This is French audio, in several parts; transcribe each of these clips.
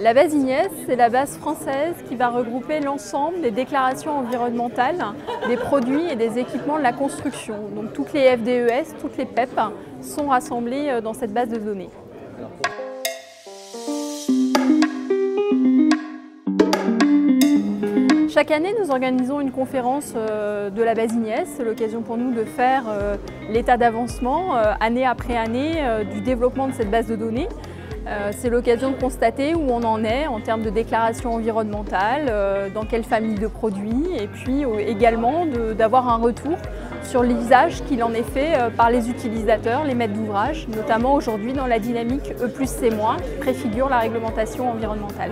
La base IGNES, c'est la base française qui va regrouper l'ensemble des déclarations environnementales, des produits et des équipements de la construction. Donc toutes les FDES, toutes les PEP sont rassemblées dans cette base de données. Chaque année, nous organisons une conférence de la base IGNES. C'est l'occasion pour nous de faire l'état d'avancement année après année du développement de cette base de données. C'est l'occasion de constater où on en est en termes de déclaration environnementale, dans quelle famille de produits, et puis également d'avoir un retour sur l'usage qu'il en est fait par les utilisateurs, les maîtres d'ouvrage, notamment aujourd'hui dans la dynamique E+C- qui préfigure la réglementation environnementale.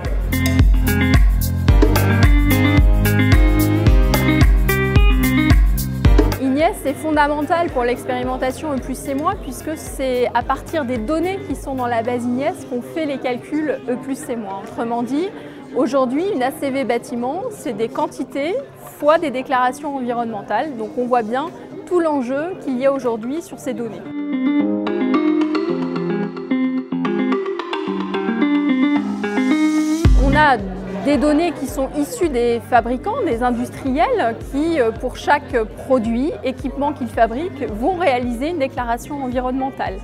C'est fondamental pour l'expérimentation E+C- puisque c'est à partir des données qui sont dans la base IGNES qu'on fait les calculs E+C-. Autrement dit, aujourd'hui, une ACV bâtiment, c'est des quantités fois des déclarations environnementales. Donc on voit bien tout l'enjeu qu'il y a aujourd'hui sur ces données. On a des données qui sont issues des fabricants, des industriels qui, pour chaque produit, équipement qu'ils fabriquent, vont réaliser une déclaration environnementale.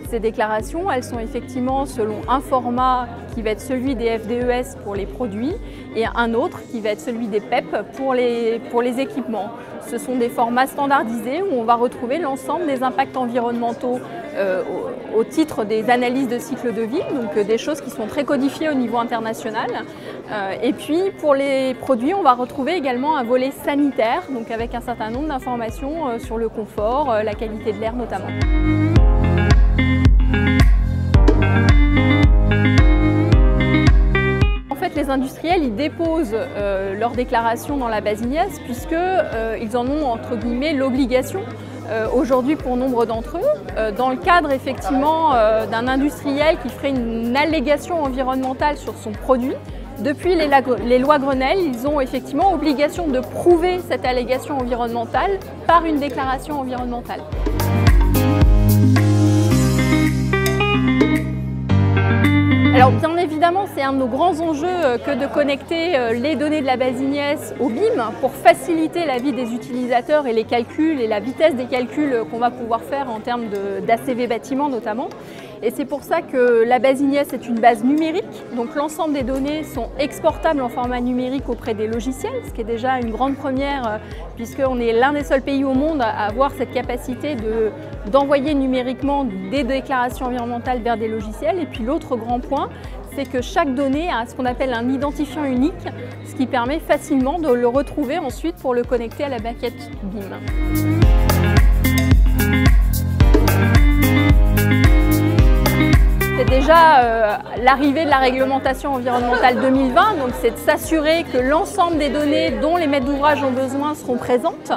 Ces déclarations, elles sont effectivement selon un format qui va être celui des FDES pour les produits et un autre qui va être celui des PEP pour les équipements. Ce sont des formats standardisés où on va retrouver l'ensemble des impacts environnementaux au titre des analyses de cycle de vie, donc des choses qui sont très codifiées au niveau international. Et puis pour les produits, on va retrouver également un volet sanitaire, donc avec un certain nombre d'informations sur le confort, la qualité de l'air notamment. En fait, les industriels, ils déposent leurs déclarations dans la base IGNES puisqu'ils en ont entre guillemets l'obligation aujourd'hui pour nombre d'entre eux. Dans le cadre effectivement d'un industriel qui ferait une allégation environnementale sur son produit, depuis les lois Grenelle, ils ont effectivement obligation de prouver cette allégation environnementale par une déclaration environnementale. Alors bien évidemment, c'est un de nos grands enjeux que de connecter les données de la base IGNES au BIM pour faciliter la vie des utilisateurs et les calculs et la vitesse des calculs qu'on va pouvoir faire en termes d'ACV bâtiment notamment. Et c'est pour ça que la base IGNES est une base numérique, donc l'ensemble des données sont exportables en format numérique auprès des logiciels, ce qui est déjà une grande première puisqu'on est l'un des seuls pays au monde à avoir cette capacité d'envoyer numériquement des déclarations environnementales vers des logiciels. Et puis l'autre grand point, c'est que chaque donnée a ce qu'on appelle un identifiant unique, ce qui permet facilement de le retrouver ensuite pour le connecter à la maquette BIM. C'est déjà l'arrivée de la réglementation environnementale 2020, donc c'est de s'assurer que l'ensemble des données dont les maîtres d'ouvrage ont besoin seront présentes.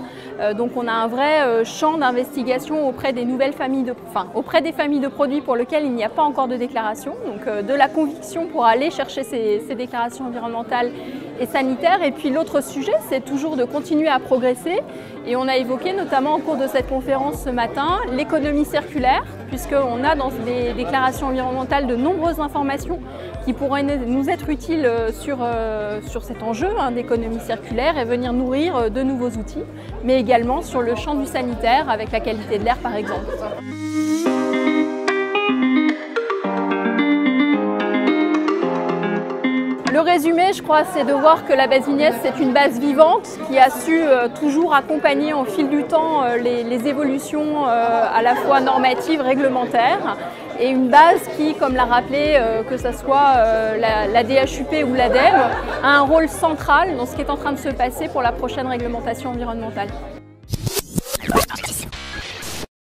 Donc on a un vrai champ d'investigation auprès des nouvelles familles auprès des familles de produits pour lesquels il n'y a pas encore de déclaration. Donc de la conviction pour aller chercher ces déclarations environnementales et sanitaires. Et puis l'autre sujet, c'est toujours de continuer à progresser. Et on a évoqué notamment au cours de cette conférence ce matin l'économie circulaire, puisqu'on a dans les déclarations environnementales de nombreuses informations qui pourraient nous être utiles sur cet enjeu d'économie circulaire et venir nourrir de nouveaux outils, mais également sur le champ du sanitaire avec la qualité de l'air par exemple. Le résumé, je crois, c'est de voir que la base IGNES, c'est une base vivante qui a su toujours accompagner au fil du temps les évolutions à la fois normatives, réglementaires, et une base qui, comme l'a rappelé, que ce soit la DHUP ou l'ADEME, a un rôle central dans ce qui est en train de se passer pour la prochaine réglementation environnementale.